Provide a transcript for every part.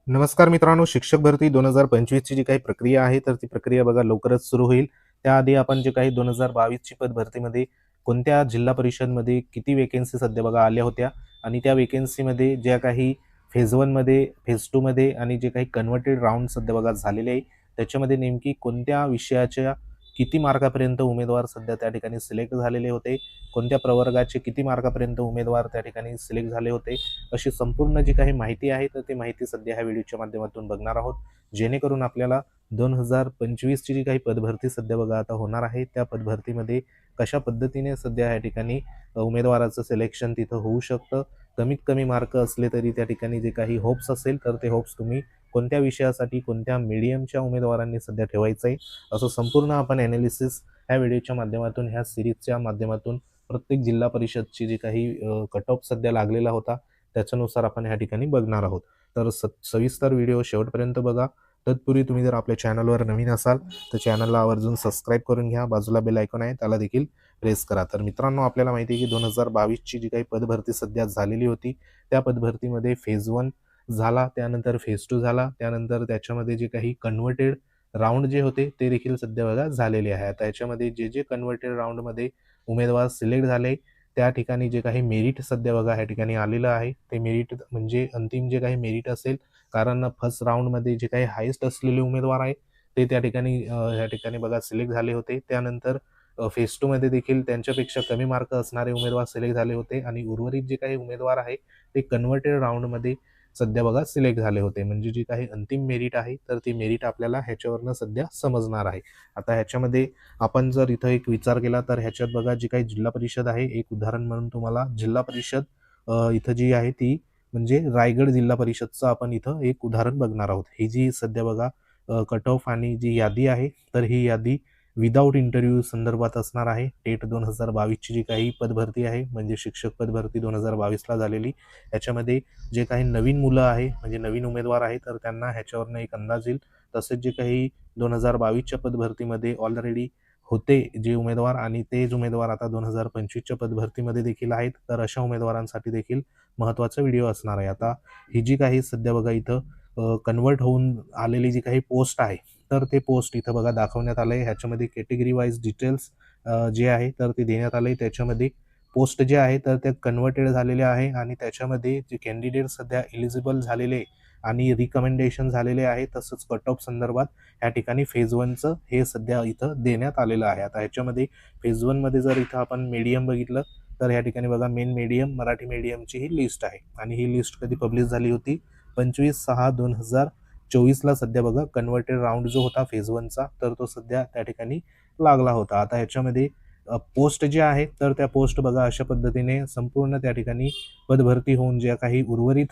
नमस्कार मित्रांनो, शिक्षक भरती 2025 ची जी काही प्रक्रिया आहे, तर ती प्रक्रिया बघा लवकरच सुरू होईल. त्याआधी आपण जे काही 2022 ची पद भरतीमध्ये कोणत्या जिल्हा परिषदमध्ये किती व्हेकन्सी सध्या बघा आल्या होत्या आणि त्या व्हेकन्सीमध्ये ज्या काही फेज 1 मध्ये, फेज 2 मध्ये आणि जे काही कन्व्हर्टेड राउंड सध्या बघा झालेले आहे, त्याच्यामध्ये नेमकी कोणत्या विषयाच्या किती मार्कापर्यंत उमेदवार सध्या त्या ठिकाणी सिलेक्ट झालेले होते, कोणत्या प्रवर्गाचे किती मार्कापर्यंत उमेदवार त्या ठिकाणी सिलेक्ट झाले होते, अशी संपूर्ण जी काही माहिती आहे तर ती माहिती सध्या ह्या व्हिडिओच्या माध्यमातून बघणार आहोत, जेणेकरून आपल्याला 2025 ची जी काही पदभरती सध्या बघा आता होणार आहे, त्या पदभरतीमध्ये कशा पद्धतीने सध्या या ठिकाणी उमेदवाराचं सिलेक्शन तिथं होऊ शकतं. कमीत कमी मार्क असले तरी त्या ठिकाणी जे काही होप्स असेल तर ते होप्स तुम्ही कोणत्या विषयासाठी कोणत्या मीडियमच्या उमेदवारांनी सध्या ठेवायचं आहे, असं संपूर्ण आपण ॲनालिसिस ह्या व्हिडिओच्या माध्यमातून, ह्या सिरीजच्या माध्यमातून प्रत्येक जिल्हा परिषदची जी काही कट ऑफ सध्या लागलेला होता त्याच्यानुसार आपण ह्या ठिकाणी बघणार आहोत. तर सविस्तर व्हिडिओ शेवटपर्यंत बघा. तत्पूर्वी तुम्ही जर आपल्या चॅनलवर नवीन असाल तर चॅनलला आवर्जून सबस्क्राईब करून घ्या. बाजूला बेल आयकॉन आहे त्याला देखील प्रेस करा. तर मित्रांनो, आपल्याला माहिती आहे की 2022 ची जी काही पदभरती सध्या झालेली होती, त्या पदभरतीमध्ये फेज 1 झाला, त्यानंतर फेज 2 झाला, त्यानंतर त्याच्यामध्ये जे काही कन्व्हर्टेड राऊंड जे होते ते देखील सध्या बघा झालेले आहे. आता याच्यामध्ये जे जे कन्व्हर्टेड राऊंडमध्ये उमेदवार सिलेक्ट झाले त्या ठिकाणी जे काही मेरिट सध्या बघा ह्या ठिकाणी आलेलं आहे, ते मेरिट म्हणजे अंतिम जे काही मेरिट असेल, कारण फर्स्ट राऊंडमध्ये जे काही हायेस्ट असलेले उमेदवार आहे ते त्या ठिकाणी ह्या ठिकाणी बघा सिलेक्ट झाले होते. त्यानंतर फेज 2 मध्ये देखील त्यांच्यापेक्षा कमी मार्क असणारे उमेदवार सिलेक्ट झाले होते आणि उर्वरित जे काही उमेदवार आहे ते कन्व्हर्टेड राऊंडमध्ये सध्या बघा सिलेक्ट झाले होते. म्हणजे जी काही अंतिम मेरिट आहे तर ती मेरिट आपल्याला ह्याच्यावरनं सध्या समजणार आहे. आता ह्याच्यामध्ये आपण जर इथं एक विचार केला तर ह्याच्यात बघा जी काही जिल्हा परिषद आहे, एक उदाहरण म्हणून तुम्हाला जिल्हा परिषद इथं जी आहे ती म्हणजे रायगड जिल्हा परिषदचं आपण इथं एक उदाहरण बघणार आहोत. ही जी सध्या बघा कट ऑफ आणि जी यादी आहे तर ही यादी विदाऊट इंटरव्ह्यू संदर्भात असणार आहे. टेट 2022 ची जी काही पदभरती आहे म्हणजे शिक्षक पदभरती 2022 ला झालेली, याच्यामध्ये जे काही नवीन मुलं आहे म्हणजे नवीन उमेदवार आहे तर त्यांना ह्याच्यावरनं एक अंदाज येईल. तसेच जे काही 2022च्या पदभरतीमध्ये ऑलरेडी होते जे उमेदवार आणि तेच उमेदवार आता 2025च्या पदभरतीमध्ये देखील आहेत, तर अशा उमेदवारांसाठी देखील महत्त्वाचा व्हिडिओ असणार आहे. आता ही जी काही सध्या बघा इथं कन्वर्ट होऊन आलेली जी काही पोस्ट आहे तर ते पोस्ट इथं बघा दाखवण्यात आलं आहे. ह्याच्यामध्ये कॅटेगरी वाईज डिटेल्स जे आहे तर ते देण्यात आले. त्याच्यामध्ये पोस्ट जे आहे तर त्या कन्व्हर्टेड झालेल्या आहे आणि त्याच्यामध्ये जे कॅन्डिडेट सध्या एलिजिबल झालेले आणि रिकमेंडेशन झालेले आहे, तसंच कट ऑफ संदर्भात या ठिकाणी फेज 1चं हे सध्या इथं देण्यात आलेलं आहे. आता ह्याच्यामध्ये फेज 1 मध्ये जर इथं आपण मीडियम बघितलं तर या ठिकाणी बघा मेन मीडियम मराठी मीडियमची ही लिस्ट आहे आणि ही लिस्ट कधी पब्लिश झाली होती 25/6/2024 ला सध्या बघा कन्व्हर्टेड राऊंड जो होता फेज 1चा तर तो सध्या त्या ठिकाणी लागला होता. आता ह्याच्यामध्ये पोस्ट जे आहे तर त्या पोस्ट बघा अशा पद्धतीने संपूर्ण त्या ठिकाणी पदभरती होऊन ज्या काही उर्वरित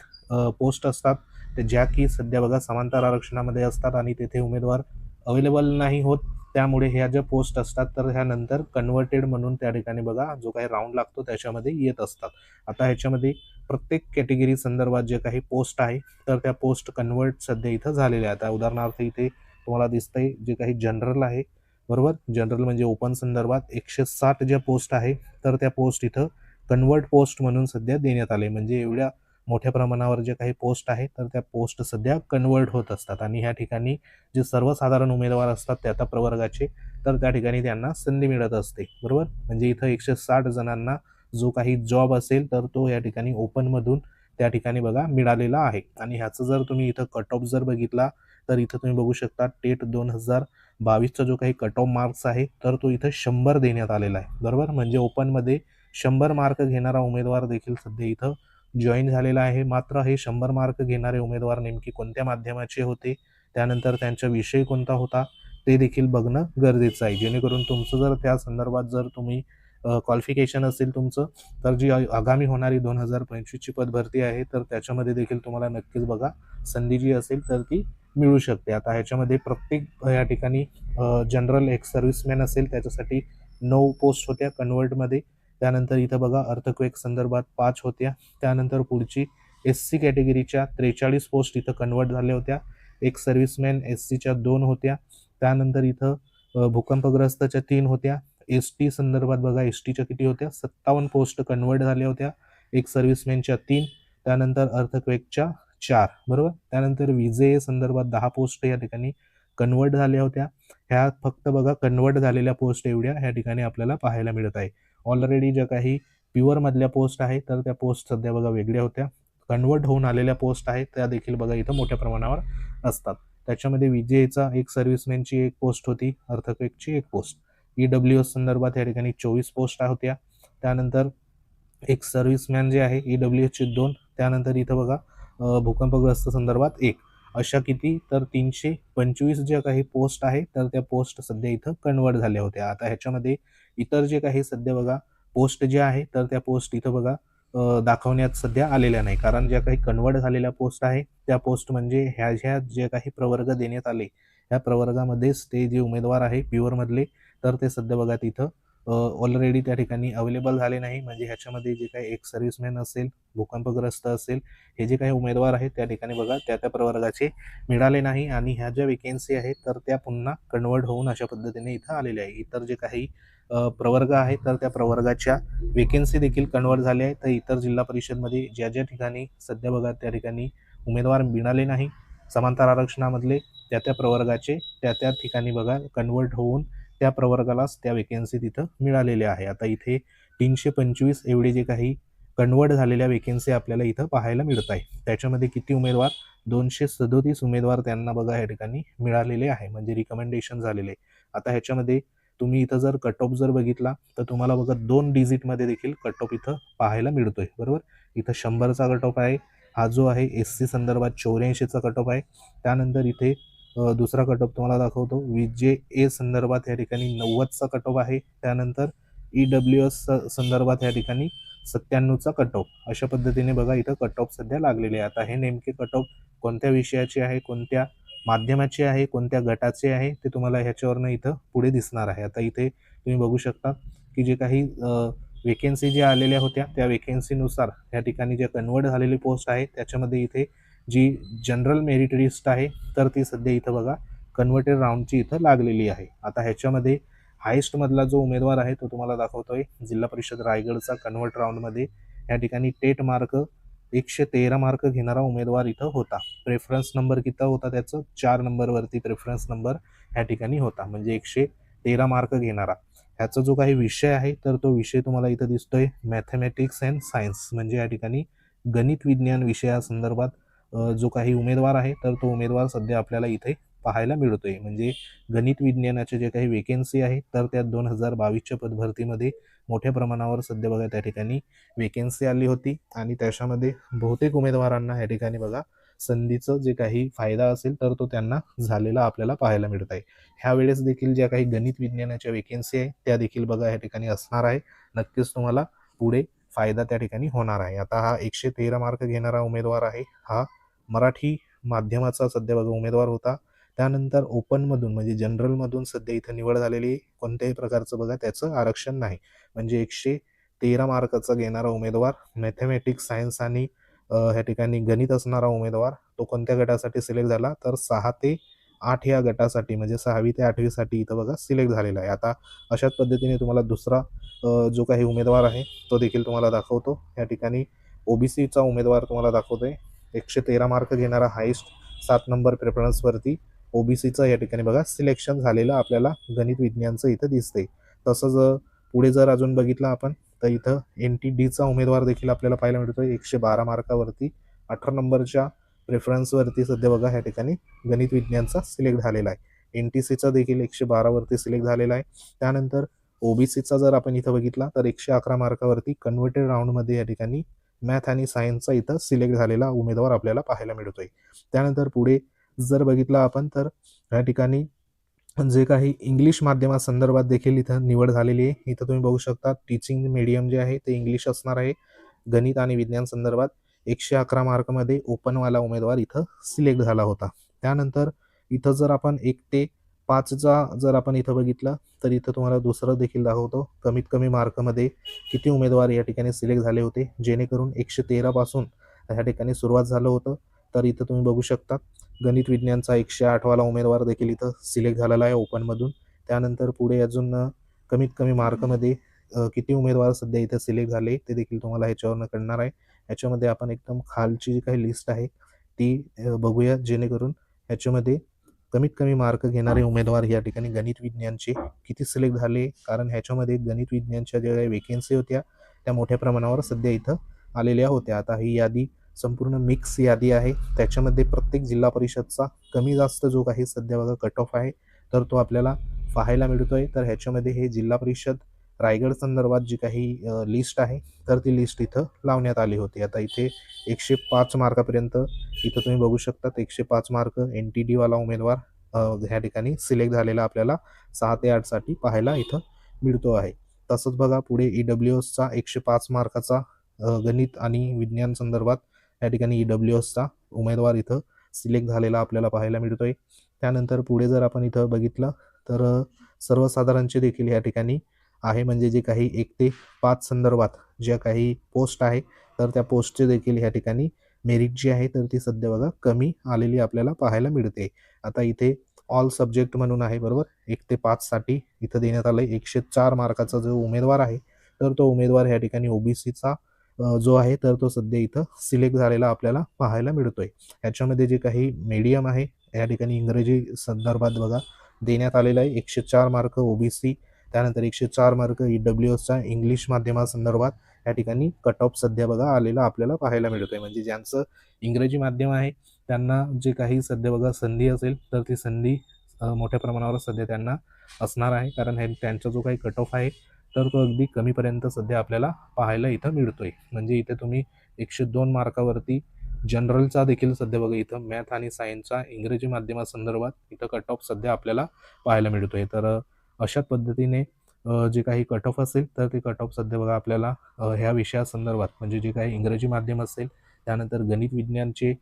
पोस्ट असतात ते ज्या की सध्या बघा समांतर आरक्षणामध्ये असतात आणि तेथे उमेदवार अवेलेबल नाही होत, त्यामुळे ह्या ज्या पोस्ट असतात तर ह्यानंतर कन्व्हर्टेड म्हणून त्या ठिकाणी बघा जो काही राऊंड लागतो त्याच्यामध्ये येत असतात. आता ह्याच्यामध्ये प्रत्येक कॅटेगरी संदर्भात जे काही पोस्ट आहे तर त्या पोस्ट कन्वर्ट सध्या इथं झालेल्या आहेत. आता उदाहरणार्थ इथे तुम्हाला दिसतंय जे काही जनरल आहे, बरोबर, जनरल म्हणजे ओपन संदर्भात 160 ज्या पोस्ट आहे तर त्या पोस्ट इथं कन्वर्ट पोस्ट म्हणून सध्या देण्यात आले. म्हणजे एवढ्या मोठ्या प्रमाणावर जे काही पोस्ट आहे तर त्या पोस्ट सध्या कन्वर्ट होत असतात आणि ह्या ठिकाणी जे सर्वसाधारण उमेदवार असतात त्या त्या प्रवर्गाचे तर त्या ठिकाणी त्यांना संधी मिळत असते, बरोबर. म्हणजे इथं 160 जणांना जो काही जॉब असेल तर तो या ठिकाणी ओपनमधून त्या ठिकाणी बघा मिळालेला आहे. आणि ह्याचं जर तुम्ही इथं कट ऑफ जर बघितला तर इथं तुम्ही बघू शकता टेट 2022चा जो काही कट ऑफ मार्क्स आहे तर तो इथं 100 देण्यात आलेला आहे, बरोबर. म्हणजे ओपनमध्ये 100 मार्क घेणारा उमेदवार देखील सध्या इथं जॉईन झालेला आहे. मात्र हे 100 मार्क घेणारे उमेदवार नेमके कोणत्या माध्यमाचे होते, त्यानंतर त्यांचा विषय कोणता होता ते देखील बघणं गरजेचं आहे, जेणेकरून तुमचं जर त्या संदर्भात जर तुम्ही क्वालिफिकेशन असेल तुमचं तर जी आगामी होणारी 2025ची पदभरती आहे तर त्याच्यामध्ये देखील तुम्हाला नक्कीच बघा संधी जी असेल तर ती मिळू शकते. आता ह्याच्यामध्ये प्रत्येक या ठिकाणी जनरल एक सर्व्हिसमॅन असेल त्याच्यासाठी 9 पोस्ट होत्या कन्वर्टमध्ये. त्यानंतर इथं बघा अर्थक्वेक संदर्भात 5 होत्या. त्यानंतर पुढची SC कॅटेगरीच्या 43 पोस्ट इथं कन्वर्ट झाल्या होत्या. एक सर्व्हिसमॅन SCच्या 2 होत्या. त्यानंतर इथं भूकंपग्रस्तच्या 3 होत्या. ST संदर्भात बघा STच्या किती होत्या 57 पोस्ट कन्वर्ट झाल्या होत्या. एक सर्व्हिसमॅनच्या 3, त्यानंतर अर्थक्वेकच्या 4, बरोबर. त्यानंतर विजे संदर्भात 10 पोस्ट या ठिकाणी कन्वर्ट झाल्या होत्या. ह्या फक्त बघा कन्वर्ट झालेल्या पोस्ट एवढ्या ह्या ठिकाणी आपल्याला पाहायला मिळत आहे. ऑलरेडी ज्या काही प्युअर मधल्या पोस्ट आहेत तर त्या पोस्ट सध्या बघा वेगळ्या होत्या. कन्वर्ट होऊन आलेल्या पोस्ट आहेत त्या देखील बघा इथं मोठ्या प्रमाणावर असतात. त्याच्यामध्ये विजेचा एक सर्व्हिसमॅनची एक पोस्ट होती, अर्थक्वेकची एक पोस्ट. ईडब्ल्यूएस संदर्भात या ठिकाणी 24 पोस्ट होत्या. त्यानंतर एक सर्व्हिसमॅन जे आहे ईडब्ल्यूएसचे 2, त्यानंतर इथं बघा भूकंपग्रस्त संदर्भात 1, अशा किती तर 325 ज्या काही पोस्ट आहेत तर त्या पोस्ट सध्या इथं कन्वर्ट झाल्या होत्या. आता ह्याच्यामध्ये इतर जे काही सध्या बघा पोस्ट जे आहे तर त्या पोस्ट इथं बघा दाखवण्यात सध्या आलेल्या नाही, कारण ज्या काही कन्वर्ट झालेल्या पोस्ट आहे त्या पोस्ट म्हणजे ह्या जे काही प्रवर्ग देण्यात आले ह्या प्रवर्गामध्येच ते जे उमेदवार आहे प्युअर मधले तर ते सध्या बघा तिथं ऑलरेडी त्या ठिकाणी अवेलेबल झाले नाही. म्हणजे ह्याच्यामध्ये जे काही एक सर्व्हिसमॅन असेल, भूकंपग्रस्त असेल, हे जे काही उमेदवार आहेत त्या ठिकाणी बघा त्या प्रवर्गाचे मिळाले नाही आणि ह्या ज्या वेकेन्सी आहेत तर त्या पुन्हा कन्वर्ट होऊन अशा पद्धतीने इथं आलेल्या आहे. इतर जे काही प्रवर्ग आहेत तर त्या प्रवर्गाच्या वेकेन्सी देखील कन्वर्ट झाल्या आहेत. तर इतर जिल्हा परिषदमध्ये ज्या ज्या ठिकाणी सध्या बघा त्या ठिकाणी उमेदवार मिळाले नाही समांतर आरक्षणामधले त्या प्रवर्गाचे त्या ठिकाणी बघा कन्वर्ट होऊन त्या प्रवर्गालाच त्या वेकेन्सी तिथं मिळालेल्या आहे. आता इथे 325 एवढे जे काही कन्वर्ट झालेल्या वेकेन्सी आपल्याला इथं पाहायला मिळत आहे. त्याच्यामध्ये किती उमेदवार 237 उमेदवार त्यांना बघा या ठिकाणी मिळालेले आहे, म्हणजे रिकमेंडेशन झालेले. आता ह्याच्यामध्ये तुम्ही इथं जर कट ऑफ जर बघितला तर तुम्हाला बघा 2 डिजिटमध्ये देखील कट ऑफ इथं पाहायला मिळतोय, बरोबर. इथं 100चा कट ऑफ आहे. हा जो आहे एससी संदर्भात 84चा कट ऑफ आहे. त्यानंतर इथे दुसरा कट ऑफ तुम्हाला दाखवतो. विजे ए संदर्भात या ठिकाणी 90चा कट ऑफ आहे. त्यानंतर ईडब्ल्यूएस संदर्भात या ठिकाणी 97चा कट ऑफ. अशा पद्धतीने बघा इथं कट ऑफ सध्या लागलेले आहे. आता हे नेमके कट ऑफ कोणत्या विषयाचे आहे, कोणत्या माध्यमाचे आहे, कोणत्या गटाचे आहे ते तुम्हाला ह्याच्यावरनं इथं पुढे दिसणार आहे. आता इथे तुम्ही बघू शकता की जे काही वेकेन्सी ज्या आलेल्या होत्या त्या वेकेन्सीनुसार या ठिकाणी ज्या कन्वर्ट झालेली पोस्ट आहे त्याच्यामध्ये इथे जी जनरल मेरिट लिस्ट आहे तर ती सध्या इथं बघा कन्वर्टेड राऊंडची इथं लागलेली आहे. आता ह्याच्यामध्ये हायेस्ट मधला जो उमेदवार आहे तो तुम्हाला दाखवतोय जिल्हा परिषद रायगडचा कन्वर्ट राऊंडमध्ये या ठिकाणी टेट मार्क 113 मार्क घेणारा उमेदवार इथं होता. प्रेफरन्स नंबर किती होता त्याचं 4 नंबरवरती प्रेफरन्स नंबर ह्या ठिकाणी होता, म्हणजे 113 मार्क घेणारा. ह्याचा जो काही विषय आहे तर तो विषय तुम्हाला इथं दिसतोय मॅथमॅटिक्स अँड सायन्स, म्हणजे या ठिकाणी गणित विज्ञान विषयासंदर्भात जो काही उमेदवार आहे तर तो उमेदवार सध्या आपल्याला इथे पाहायला मिळतोय. म्हणजे गणित विज्ञानाचे जे काही वेकेन्सी आहे तर त्या 2022च्या पदभरतीमध्ये मोठ्या प्रमाणावर सध्या बघा त्या ठिकाणी वेकेन्सी आली होती आणि त्याच्यामध्ये बहुतेक उमेदवारांना या ठिकाणी बघा संधीचं जे काही फायदा असेल तर तो त्यांना झालेला आपल्याला पाहायला मिळत आहे. ह्या वेळेस देखील ज्या काही गणित विज्ञानाच्या वेकेन्सी आहे त्या देखील बघा या ठिकाणी असणार आहे. नक्कीच तुम्हाला पुढे फायदा त्या ठिकाणी होणार आहे. आता हा 113 मार्क घेणारा उमेदवार आहे, हा मराठी माध्यमाचा सध्या बघा उमेदवार होता. त्यानंतर ओपनमधून म्हणजे जनरलमधून सध्या इथं निवड झालेली, कोणत्याही प्रकारचं बघा त्याचं आरक्षण नाही. म्हणजे 113 मार्काचा घेणारा उमेदवार, मॅथमॅटिक्स सायन्स आणि ह्या ठिकाणी गणित असणारा उमेदवार तो कोणत्या गटासाठी सिलेक्ट झाला तर 6 ते 8 या गटासाठी, म्हणजे 6वी ते 8वी साठी इथं बघा सिलेक्ट झालेला आहे. आता अशाच पद्धतीने तुम्हाला दुसरा जो काही उमेदवार आहे तो देखील तुम्हाला दाखवतो. या ठिकाणी ओबीसीचा उमेदवार तुम्हाला दाखवतोय 113 मार्क घेणारा हायेस्ट 7 नंबर प्रेफरन्सवरती ओबीसीचं या ठिकाणी बघा सिलेक्शन झालेलं आपल्याला गणित विज्ञानचं इथं दिसतंय. तसंच पुढे जर अजून बघितलं आपण तर इथं NTDचा उमेदवार देखील आपल्याला पाहायला मिळतोय 112 मार्कावरती 18 नंबरच्या प्रेफरन्सवरती सध्या बघा ह्या ठिकाणी गणित विज्ञानचा सिलेक्ट झालेला आहे. NTCचा देखील 112 वरती सिलेक्ट झालेला आहे. त्यानंतर ओबीसीचा जर आपण इथं बघितला तर 111 मार्कावरती कन्वर्टेड राऊंडमध्ये या ठिकाणी मॅथ आणि सायन्सचा इथं सिलेक्ट झालेला उमेदवार आपल्याला पाहायला मिळतोय. त्यानंतर पुढे जर बघितलं आपण तर या ठिकाणी जे काही इंग्लिश माध्यमासंदर्भात देखील इथं निवड झालेली आहे. इथं तुम्ही बघू शकता टीचिंग मीडियम जे आहे ते इंग्लिश असणार आहे. गणित आणि विज्ञान संदर्भात 111 मार्कमध्ये ओपनवाला उमेदवार इथं सिलेक्ट झाला होता. त्यानंतर इथं जर आपण 1 ते 5चा जर आपण इथं बघितलं तर इथं तुम्हाला दुसरं देखील दाखवतो कमीत कमी मार्कमध्ये किती उमेदवार या ठिकाणी सिलेक्ट झाले होते, जेणेकरून 113 पासून ह्या ठिकाणी सुरुवात झालं होतं. तर इथं तुम्ही बघू शकता गणित विज्ञानचा 108 वाला उमेदवार देखील इथं सिलेक्ट झालेला आहे ओपनमधून. त्यानंतर पुढे अजून कमीत कमी मार्कमध्ये किती उमेदवार सध्या इथं सिलेक्ट झाले ते देखील तुम्हाला ह्याच्यावरनं कळणार आहे. ह्याच्यामध्ये आपण एकदम खालची जी काही लिस्ट आहे ती बघूया, जेणेकरून ह्याच्यामध्ये कमीत कमी मार्क घेणारे उमेदवार या ठिकाणी गणित विज्ञानचे किती सिलेक्ट झाले, कारण ह्याच्यामध्ये गणित विज्ञानच्या ज्या काही वेकेन्सी होत्या त्या मोठ्या प्रमाणावर सध्या इथं आलेल्या होत्या. आता ही यादी संपूर्ण मिक्स यादी आहे. त्याच्यामध्ये प्रत्येक जिल्हा परिषदचा कमी जास्त जो काही सध्या बघा कट ऑफ आहे तर तो आपल्याला पाहायला मिळतोय. तर ह्याच्यामध्ये हे जिल्हा परिषद रायगड संदर्भात जी काही लिस्ट आहे तर ती लिस्ट इथं लावण्यात आली होती. आता इथे 105 मार्कापर्यंत इथं तुम्ही बघू शकता. 105 मार्क NTD वाला उमेदवार ह्या ठिकाणी सिलेक्ट झालेला आपल्याला 6 ते 8 साठी पाहायला इथं मिळतो आहे. तसंच बघा पुढे EWSचा 105 मार्काचा गणित आणि विज्ञान संदर्भात या ठिकाणी EWSचा उमेदवार इथं सिलेक्ट झालेला आपल्याला पाहायला मिळतोय. त्यानंतर पुढे जर आपण इथं बघितलं तर सर्वसाधारणचे देखील या ठिकाणी आहे, म्हणजे जे काही 1 ते 5 संदर्भात ज्या काही पोस्ट आहे तर त्या पोस्टचे देखील या ठिकाणी मेरिट जी आहे तर ती सध्या बघा कमी आलेली आपल्याला पाहायला मिळते. आता इथे ऑल सब्जेक्ट म्हणून आहे बरोबर, 1 ते 5 साठी इथं देण्यात आलंय. 104 मार्काचा जो उमेदवार आहे तर तो उमेदवार या ठिकाणी ओबीसीचा जो आहे तर तो सध्या इथं सिलेक्ट झालेला आपल्याला पाहायला मिळतोय. ह्याच्यामध्ये जे काही मीडियम आहे या ठिकाणी इंग्रजी संदर्भात बघा देण्यात आलेला आहे. 104 मार्क ओबीसी, त्यानंतर 104 मार्क EWSचा इंग्लिश माध्यमासंदर्भात या ठिकाणी कट ऑफ सध्या बघा आलेला आपल्याला पाहायला मिळतोय. म्हणजे ज्यांचं इंग्रजी माध्यम आहे त्यांना जे काही सध्या बघा संधी असेल तर ती संधी मोठ्या प्रमाणावर सध्या त्यांना असणार आहे, कारण त्यांचा जो काही कट ऑफ आहे तर तो अगदी कमीपर्यंत सध्या आपल्याला पाहायला इथं मिळतोय. म्हणजे इथे तुम्ही 102 मार्कावरती जनरलचा देखील सध्या बघा इथं मॅथ आणि सायन्सचा इंग्रजी माध्यमासंदर्भात इथं कट ऑफ सध्या आपल्याला पाहायला मिळतोय. तर अशाच पद्धतीने जे काही कट ऑफ असेल तर ते कट ऑफ सध्या बघा आपल्याला ह्या विषयासंदर्भात म्हणजे जे काही इंग्रजी माध्यम असेल, त्यानंतर गणित विज्ञानचे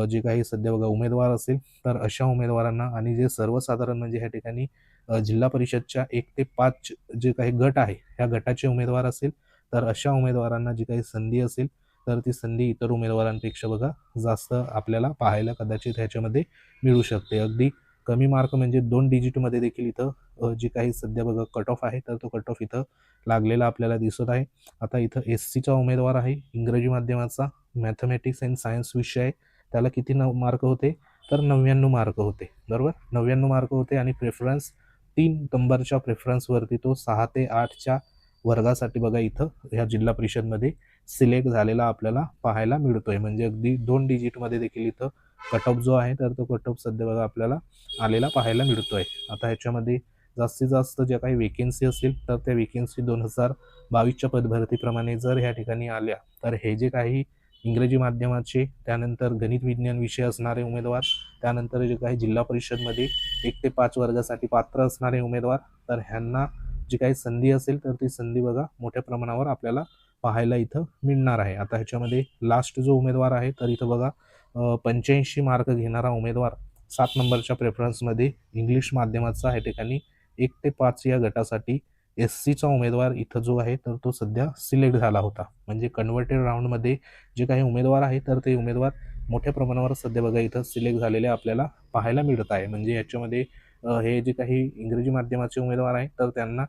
जे काही सध्या बघा उमेदवार असेल तर अशा उमेदवारांना, आणि जे सर्वसाधारण म्हणजे ह्या ठिकाणी जिल्हा परिषदच्या 1 ते 5 जे काही गट आहे ह्या गटाचे उमेदवार असेल तर अशा उमेदवारांना जी काही संधी असेल तर ती संधी इतर उमेदवारांपेक्षा बघा जास्त आपल्याला पाहायला कदाचित ह्याच्यामध्ये मिळू शकते. अगदी कमी मार्क म्हणजे 2 डिजिटमध्ये देखील इथं जे काही सध्या बघा कट ऑफ आहे तर तो कट ऑफ इथं लागलेला आपल्याला दिसत आहे. आता इथं SCचा उमेदवार आहे इंग्रजी माध्यमाचा, मॅथमॅटिक्स अँड सायन्स विषय आहे, त्याला किती मार्क होते तर 99 मार्क होते बरोबर, 99 मार्क होते. आणि प्रेफरन्स 3 नंबरच्या प्रेफरन्सवरती तो 6 ते 8च्या वर्गासाठी बघा इथं ह्या जिल्हा परिषदमध्ये सिलेक्ट झालेला आपल्याला पाहायला मिळतोय. म्हणजे अगदी 2 डिजिटमध्ये देखील इथं कट ऑफ जो आहे तर तो कट ऑफ सध्या बघा आपल्याला आलेला पाहायला मिळतोय. आता ह्याच्यामध्ये जास्तीत जास्त ज्या काही वेकेन्सी असेल तर त्या वेकेन्सी 2022च्या पदभरतीप्रमाणे जर ह्या ठिकाणी आल्या तर हे जे काही इंग्रजी माध्यमाचे, त्यानंतर गणित विज्ञान विषय असणारे उमेदवार, त्यानंतर जे काही जिल्हा परिषदमध्ये 1 ते 5 वर्गासाठी पात्र असणारे उमेदवार, तर ह्यांना जी काही संधी असेल तर ती संधी बघा मोठ्या प्रमाणावर आपल्याला पाहायला इथं मिळणार आहे. आता ह्याच्यामध्ये लास्ट जो उमेदवार आहे तर इथं बघा 85 मार्क घेणारा उमेदवार 7 नंबरच्या प्रेफरन्समध्ये इंग्लिश माध्यमाचा ह्या ठिकाणी 1 ते 5 या गटासाठी SCचा उमेदवार इथं जो आहे तर तो सध्या सिलेक्ट झाला होता. म्हणजे कन्व्हर्टेड राऊंडमध्ये जे काही उमेदवार आहे तर ते उमेदवार मोठ्या प्रमाणावर सध्या बघा इथं सिलेक्ट झालेले आपल्याला पाहायला मिळत आहे. म्हणजे याच्यामध्ये हे जे काही इंग्रजी माध्यमाचे उमेदवार आहेत तर त्यांना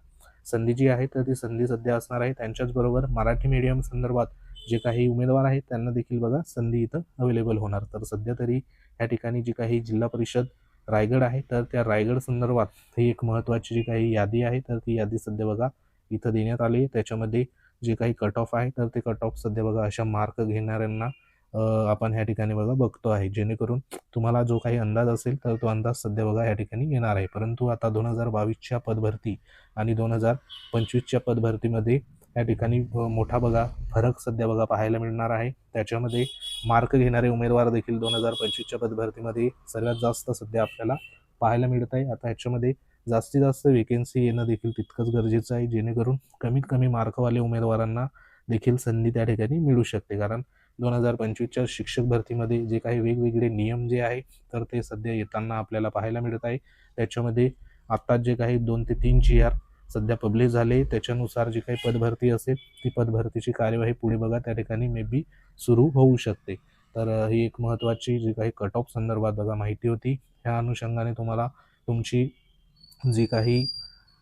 संधी जी आहे तर ती संधी सध्या असणार आहे. त्यांच्याचबरोबर मराठी मीडियम संदर्भात जे काही उमेदवार आहेत त्यांना देखील बघा संधी इथं अवेलेबल होणार. तर सध्या तरी या ठिकाणी जी काही जिल्हा परिषद रायगड आहे तर त्या रायगड संदर्भात ही एक महत्त्वाची जी काही यादी आहे तर ती यादी सध्या बघा इथं देण्यात आली आहे. त्याच्यामध्ये जे काही कट ऑफ आहे तर ते कट ऑफ सध्या बघा अशा मार्क घेणाऱ्यांना आपण ह्या ठिकाणी बघा बघतो आहे, जेणेकरून तुम्हाला जो काही अंदाज असेल तर तो अंदाज सध्या बघा या ठिकाणी येणार आहे. परंतु आता 2022च्या पदभरती आणि 2025च्या पदभरतीमध्ये या ठिकाणी मोठा बघा फरक सध्या बघा पाहायला मिळणार आहे. त्याच्यामध्ये मार्क घेणारे उमेदवार देखील 2025च्या पदभरतीमध्ये सर्वात जास्त सध्या आपल्याला पाहायला मिळत आहे. आता ह्याच्यामध्ये जास्तीत जास्त वेकेन्सी येणं देखील तितकंच गरजेचं आहे, जेणेकरून कमीत कमी मार्कवाले उमेदवारांना देखील संधी त्या ठिकाणी मिळू शकते. कारण 2025च्या शिक्षक भरतीमध्ये जे काही वेगवेगळे नियम जे आहे तर ते सध्या येताना आपल्याला पाहायला मिळत आहे. त्याच्यामध्ये आत्ता जे काही 2 ते 3 GR सध्या पब्लिश झाले, त्याच्यानुसार जी काही पदभरती असेल ती पदभरतीची कार्यवाही पुढे बघा त्या ठिकाणी मे बी सुरू होऊ शकते. तर ही एक महत्त्वाची जी काही कट ऑफ संदर्भात बघा माहिती होती. ह्या अनुषंगाने तुम्हाला तुमची जी काही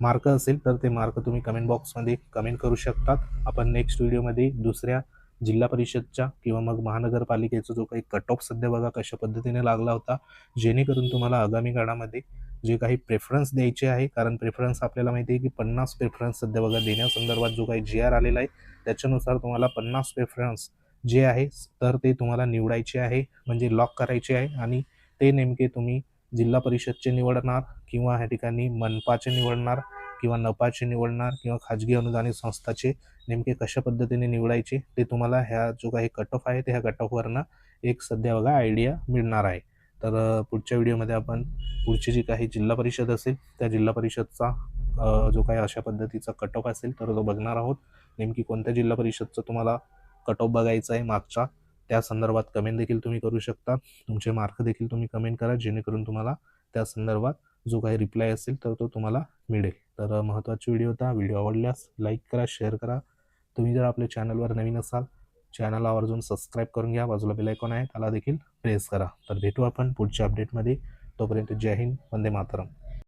मार्क असेल तर ते मार्क तुम्ही कमेंट बॉक्समध्ये कमेंट करू शकतात. आपण नेक्स्ट व्हिडिओमध्ये दुसऱ्या जिल्हा परिषदच्या किंवा मग महानगरपालिकेचा जो काही कट ऑफ सध्या बघा कशा पद्धतीने लागला होता, जेणेकरून तुम्हाला आगामी काळामध्ये जे काही प्रेफरन्स द्यायचे आहे, कारण प्रेफरन्स आपल्याला माहिती आहे की 50 प्रेफरन्स सध्या बघा देण्यासंदर्भात जो काही जी आर आलेला आहे त्याच्यानुसार तुम्हाला 50 प्रेफरन्स जे आहे तर ते तुम्हाला निवडायचे आहे, म्हणजे लॉक करायचे आहे आणि ते नेमके तुम्ही जिल्हा परिषदचे निवडणार किंवा ह्या ठिकाणी मनपाचे निवडणार किंवा नपाचे निवडणार किंवा खाजगी अनुदानित संस्थाचे नेमके कशा पद्धतीने निवडायचे ते तुम्हाला ह्या जो काही कट ऑफ आहे त्या कट ऑफवरनं एक सध्या बघा आयडिया मिळणार आहे. तर पुढच्या व्हिडिओमध्ये आपण पुढची जी काही जिल्हा परिषद असेल त्या जिल्हा परिषदचा जो काही अशा पद्धतीचा कट ऑफ असेल तर तो बघणार आहोत. नेमकी कोणत्या जिल्हा परिषदचं तुम्हाला कट ऑफ बघायचा आहे मागचा, त्या संदर्भात कमेंट देखील तुम्ही करू शकता. तुमचे मार्क देखील तुम्ही कमेंट करा, जेणेकरून तुम्हाला त्या संदर्भात जो काही रिप्लाय असेल तर तो तुम्हाला मिळेल. तर महत्त्वाची व्हिडिओ होता. व्हिडिओ आवडल्यास लाईक करा, शेअर करा. तुम्ही जर आपल्या चॅनलवर नवीन असाल, चॅनलला आवर्जून सबस्क्राईब करून घ्या. बाजूला बेल आयकॉन आहे त्याला देखील प्रेस करा. तर भेटू आपण पुढच्या अपडेटमध्ये. तोपर्यंत जय हिंद, वंदे मातरम.